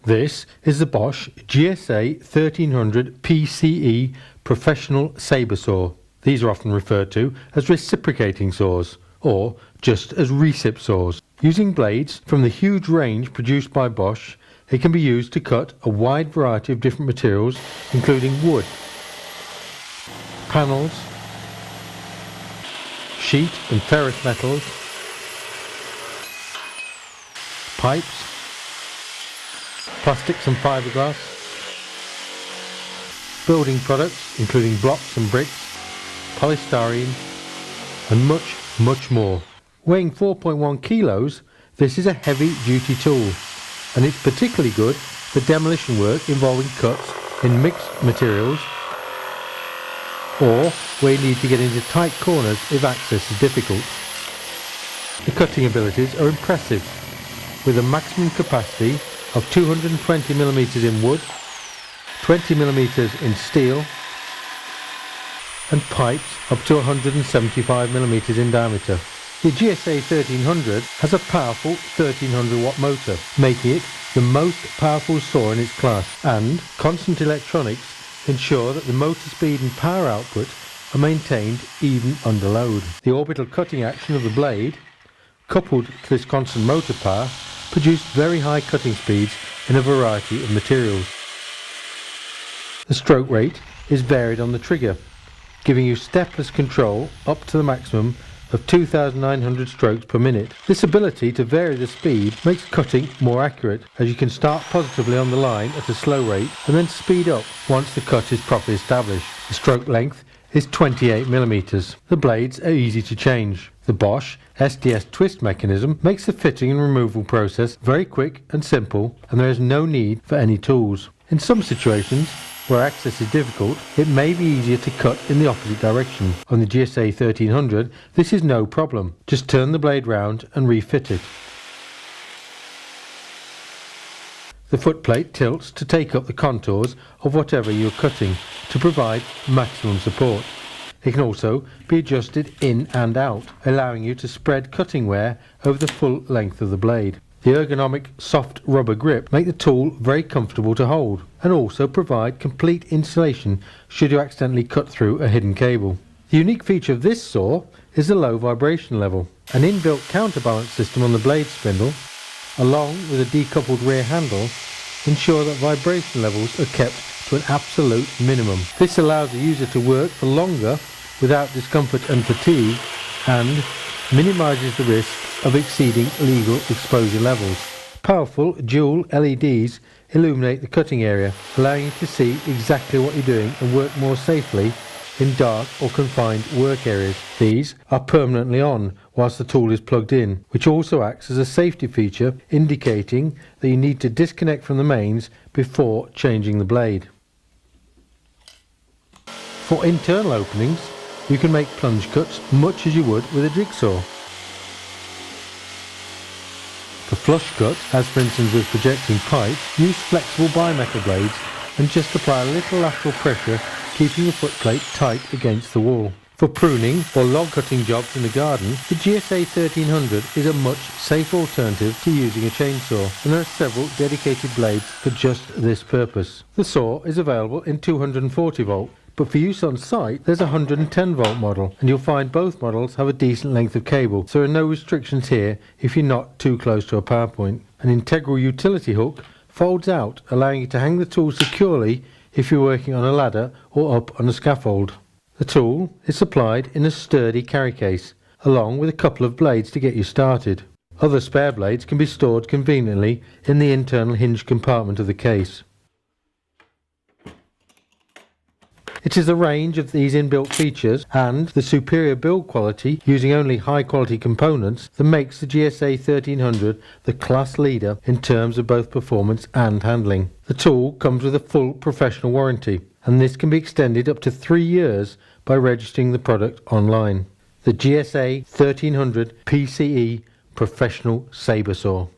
This is the Bosch GSA 1300 PCE professional sabre saw. These are often referred to as reciprocating saws, or just as recip saws. Using blades from the huge range produced by Bosch, it can be used to cut a wide variety of different materials, including wood, panels, sheet and ferrous metals, pipes, plastics and fiberglass, building products including blocks and bricks, polystyrene and much more. Weighing 4.1 kilos, this is a heavy duty tool, and it's particularly good for demolition work involving cuts in mixed materials or where you need to get into tight corners if access is difficult. The cutting abilities are impressive, with a maximum capacity of 220mm in wood, 20mm in steel and pipes up to 175mm in diameter. The GSA 1300 has a powerful 1300 watt motor, making it the most powerful saw in its class, and constant electronics ensure that the motor speed and power output are maintained even under load. The orbital cutting action of the blade, coupled to this constant motor power, produce very high cutting speeds in a variety of materials. The stroke rate is varied on the trigger, giving you stepless control up to the maximum of 2,900 strokes per minute. This ability to vary the speed makes cutting more accurate, as you can start positively on the line at a slow rate and then speed up once the cut is properly established. The stroke length is 28mm. The blades are easy to change. The Bosch SDS twist mechanism makes the fitting and removal process very quick and simple, and there is no need for any tools. In some situations where access is difficult, it may be easier to cut in the opposite direction. On the GSA 1300, this is no problem. Just turn the blade round and refit it. The footplate tilts to take up the contours of whatever you are cutting to provide maximum support. It can also be adjusted in and out, allowing you to spread cutting wear over the full length of the blade. The ergonomic soft rubber grip make the tool very comfortable to hold, and also provide complete insulation should you accidentally cut through a hidden cable. The unique feature of this saw is the low vibration level. An inbuilt counterbalance system on the blade spindle, along with a decoupled rear handle, ensure that vibration levels are kept to an absolute minimum. This allows the user to work for longer without discomfort and fatigue, and minimises the risk of exceeding legal exposure levels. Powerful dual LEDs illuminate the cutting area, allowing you to see exactly what you're doing and work more safely in dark or confined work areas. These are permanently on whilst the tool is plugged in, which also acts as a safety feature, indicating that you need to disconnect from the mains before changing the blade. For internal openings, you can make plunge cuts much as you would with a jigsaw. For flush cuts, as for instance with projecting pipes, use flexible bimetal blades and just apply a little lateral pressure, keeping the footplate tight against the wall. For pruning or log cutting jobs in the garden, the GSA 1300 is a much safer alternative to using a chainsaw, and there are several dedicated blades for just this purpose. The saw is available in 240 volt, but for use on site there's a 110 volt model, and you'll find both models have a decent length of cable, so there are no restrictions here if you're not too close to a power point. An integral utility hook folds out, allowing you to hang the tool securely if you're working on a ladder or up on a scaffold. The tool is supplied in a sturdy carry case, along with a couple of blades to get you started. Other spare blades can be stored conveniently in the internal hinge compartment of the case. It is the range of these inbuilt features and the superior build quality using only high quality components that makes the GSA 1300 the class leader in terms of both performance and handling. The tool comes with a full professional warranty, and this can be extended up to 3 years by registering the product online. The GSA 1300 PCE Professional Sabre Saw.